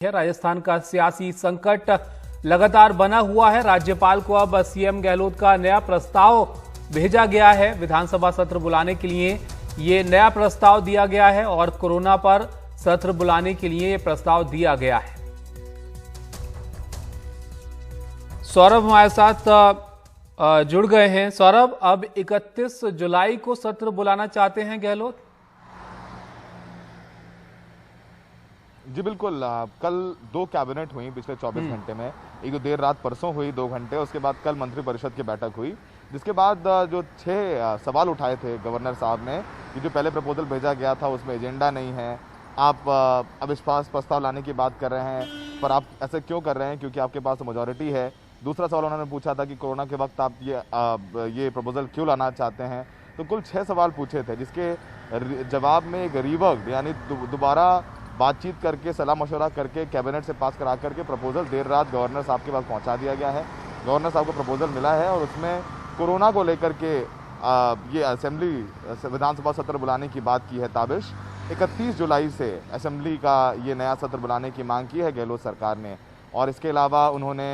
है। राजस्थान का सियासी संकट लगातार बना हुआ है। राज्यपाल को अब सीएम गहलोत का नया प्रस्ताव भेजा गया है। विधानसभा सत्र बुलाने के लिए ये नया प्रस्ताव दिया गया है और कोरोना पर सत्र बुलाने के लिए ये प्रस्ताव दिया गया है। सौरभ हमारे साथ जुड़ गए हैं। सौरभ, अब 31 जुलाई को सत्र बुलाना चाहते हैं गहलोत? जी बिल्कुल। कल दो कैबिनेट हुई पिछले 24 घंटे में। एक तो देर रात परसों हुई 2 घंटे, उसके बाद कल मंत्रिपरिषद की बैठक हुई, जिसके बाद जो 6 सवाल उठाए थे गवर्नर साहब ने कि जो पहले प्रपोजल भेजा गया था उसमें एजेंडा नहीं है, आप अविश्वास प्रस्ताव लाने की बात कर रहे हैं, पर आप ऐसे क्यों कर रहे हैं क्योंकि आपके पास मेजॉरिटी है। दूसरा सवाल उन्होंने पूछा था कि कोरोना के वक्त आप ये प्रपोजल क्यों लाना चाहते हैं। तो कुल 6 सवाल पूछे थे, जिसके जवाब में एक रिवर्क यानी दोबारा बातचीत करके सलाह मशवरा करके कैबिनेट से पास करा करके प्रपोजल देर रात गवर्नर साहब के पास पहुंचा दिया गया है। गवर्नर साहब को प्रपोजल मिला है और उसमें कोरोना को लेकर के ये असेंबली विधानसभा सत्र बुलाने की बात की है ताबिश। 31 जुलाई से असेंबली का ये नया सत्र बुलाने की मांग की है गहलोत सरकार ने। और इसके अलावा उन्होंने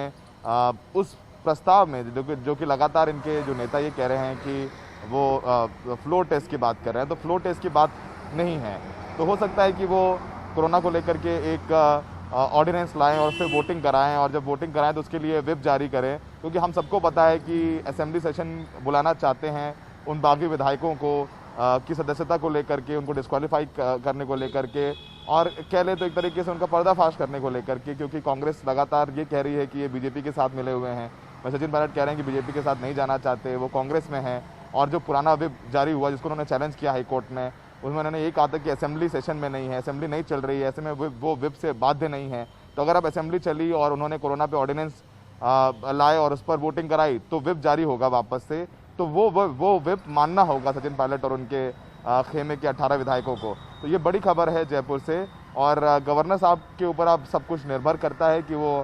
उस प्रस्ताव में जो कि लगातार इनके जो नेता ये कह रहे हैं कि वो फ्लोर टेस्ट की बात कर रहे हैं, तो फ्लोर टेस्ट की बात नहीं है। तो हो सकता है कि वो कोरोना को लेकर के एक ऑर्डिनेंस लाएं और फिर वोटिंग कराएं, और जब वोटिंग कराएं तो उसके लिए व्हिप जारी करें, क्योंकि हम सबको पता है कि असेंबली सेशन बुलाना चाहते हैं उन बागी विधायकों को की सदस्यता को लेकर के, उनको डिस्क्वालीफाई करने को लेकर के, और कह ले तो एक तरीके से उनका पर्दाफाश करने को लेकर के, क्योंकि कांग्रेस लगातार ये कह रही है कि ये बीजेपी के साथ मिले हुए हैं। सचिन पायलट कह रहे हैं कि बीजेपी के साथ नहीं जाना चाहते, वो कांग्रेस में हैं। और जो पुराना व्हिप जारी हुआ जिसको उन्होंने चैलेंज किया हाईकोर्ट में, उसमें उन्होंने ये कहा था कि असेंबली सेशन में नहीं है, असेंबली नहीं चल रही है, ऐसे में वो व्हिप से बाध्य नहीं है। तो अगर अब असेंबली चली और उन्होंने कोरोना पे ऑर्डिनेंस लाए और उस पर वोटिंग कराई तो व्हिप जारी होगा वापस से, तो वो व्हिप मानना होगा सचिन पायलट और उनके खेमे के 18 विधायकों को। तो ये बड़ी खबर है जयपुर से, और गवर्नर साहब के ऊपर अब सब कुछ निर्भर करता है कि वो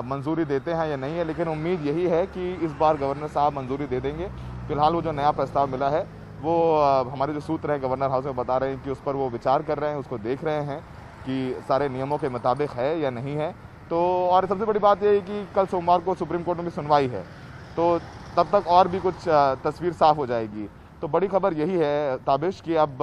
मंजूरी देते हैं या नहीं है, लेकिन उम्मीद यही है कि इस बार गवर्नर साहब मंजूरी दे देंगे। फिलहाल वो जो नया प्रस्ताव मिला है वो हमारे जो सूत्र हैं गवर्नर हाउस में बता रहे हैं कि उस पर वो विचार कर रहे हैं, उसको देख रहे हैं कि सारे नियमों के मुताबिक है या नहीं है। तो और सबसे बड़ी बात यह है कि कल सोमवार को सुप्रीम कोर्ट में भी सुनवाई है, तो तब तक और भी कुछ तस्वीर साफ हो जाएगी। तो बड़ी खबर यही है ताबिश कि अब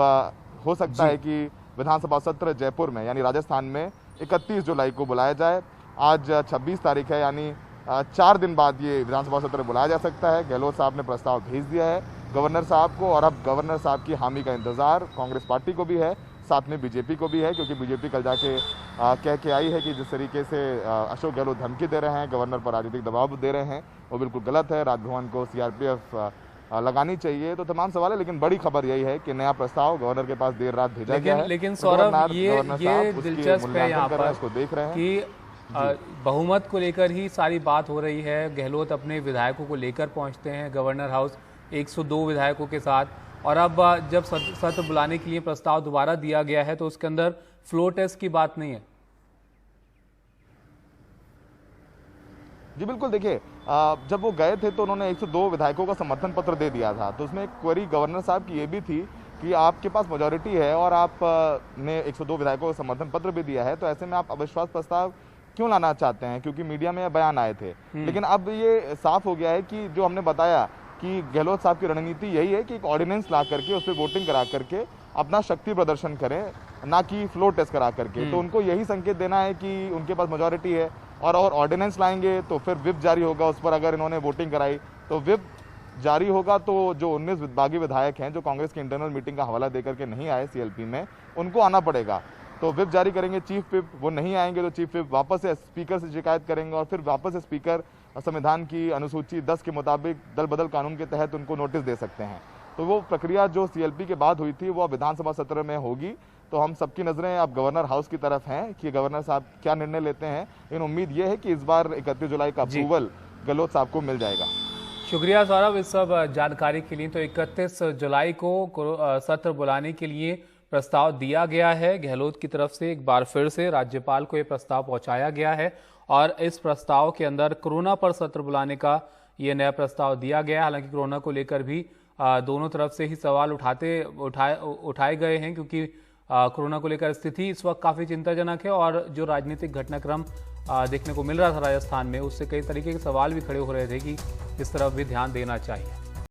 हो सकता है कि विधानसभा सत्र जयपुर में यानी राजस्थान में 31 जुलाई को बुलाया जाए। आज 26 तारीख है, यानी 4 दिन बाद ये विधानसभा सत्र बुलाया जा सकता है। गहलोत साहब ने प्रस्ताव भेज दिया है गवर्नर साहब को, और अब गवर्नर साहब की हामी का इंतजार कांग्रेस पार्टी को भी है, साथ में बीजेपी को भी है, क्योंकि बीजेपी कल जाके कह के आई है कि जिस तरीके से अशोक गहलोत धमकी दे रहे हैं, गवर्नर पर राजनीतिक दबाव दे रहे हैं, वो बिल्कुल गलत है। राजभवन को सीआरपीएफ लगानी चाहिए। तो तमाम सवाल है, लेकिन बड़ी खबर यही है कि नया प्रस्ताव गवर्नर के पास देर रात भेजा गया है। लेकिन सौरभ, ये दिलचस्प है यहाँ पर उसको देख रहे हैं कि बहुमत को लेकर ही सारी बात हो रही है। गहलोत अपने विधायकों को लेकर पहुंचते हैं गवर्नर हाउस 102 विधायकों के साथ, और अब जब सत्र बुलाने के लिए प्रस्ताव दोबारा दिया गया है तो उसके अंदर फ्लोर टेस्ट की बात नहीं है। जी बिल्कुल। देखिए, जब वो गए थे तो उन्होंने 102 विधायकों का समर्थन पत्र दे दिया था, तो उसमें एक क्वेरी गवर्नर साहब की ये भी थी कि आपके पास मेजॉरिटी है और आप ने 102 विधायकों का समर्थन पत्र भी दिया है, तो ऐसे में आप अविश्वास प्रस्ताव क्यों लाना चाहते हैं, क्योंकि मीडिया में बयान आए थे। लेकिन अब ये साफ हो गया है कि जो हमने बताया कि गहलोत साहब की रणनीति यही है कि एक ऑर्डिनेंस ला करके उस पर वोटिंग करा करके अपना शक्ति प्रदर्शन करें, ना कि फ्लोर टेस्ट करा करके। तो उनको यही संकेत देना है कि उनके पास मेजॉरिटी है, और ऑर्डिनेंस लाएंगे तो फिर व्हिप जारी होगा उस पर। अगर इन्होंने वोटिंग कराई तो व्हिप जारी होगा, तो जो 19 बागी विधायक हैं जो कांग्रेस की इंटरनल मीटिंग का हवाला देकर के नहीं आए सीएलपी में, उनको आना पड़ेगा। तो व्हिप जारी करेंगे चीफ व्हिप, वो नहीं आएंगे तो चीफ व्हिप वापस से स्पीकर से शिकायत करेंगे, और फिर वापस से स्पीकर संविधान की अनुसूची 10 के मुताबिक दल बदल कानून के तहत उनको नोटिस दे सकते हैं। तो वो प्रक्रिया जो सीएलपी के बाद हुई थी वो अब विधानसभा सत्र में होगी। तो हम सबकी नजरें अब गवर्नर हाउस की तरफ हैं कि गवर्नर साहब क्या निर्णय लेते हैं। इन उम्मीद ये है कि इस बार 31 जुलाई का अप्रूवल गहलोत साहब को मिल जाएगा। शुक्रिया सौरभ इस सब जानकारी के लिए। तो 31 जुलाई को सत्र बुलाने के लिए प्रस्ताव दिया गया है गहलोत की तरफ से। एक बार फिर से राज्यपाल को यह प्रस्ताव पहुंचाया गया है, और इस प्रस्ताव के अंदर कोरोना पर सत्र बुलाने का ये नया प्रस्ताव दिया गया है। हालांकि कोरोना को लेकर भी दोनों तरफ से ही सवाल उठाए गए हैं, क्योंकि कोरोना को लेकर स्थिति इस वक्त काफ़ी चिंताजनक है और जो राजनीतिक घटनाक्रम देखने को मिल रहा था राजस्थान में, उससे कई तरीके के सवाल भी खड़े हो रहे थे कि इस तरफ भी ध्यान देना चाहिए।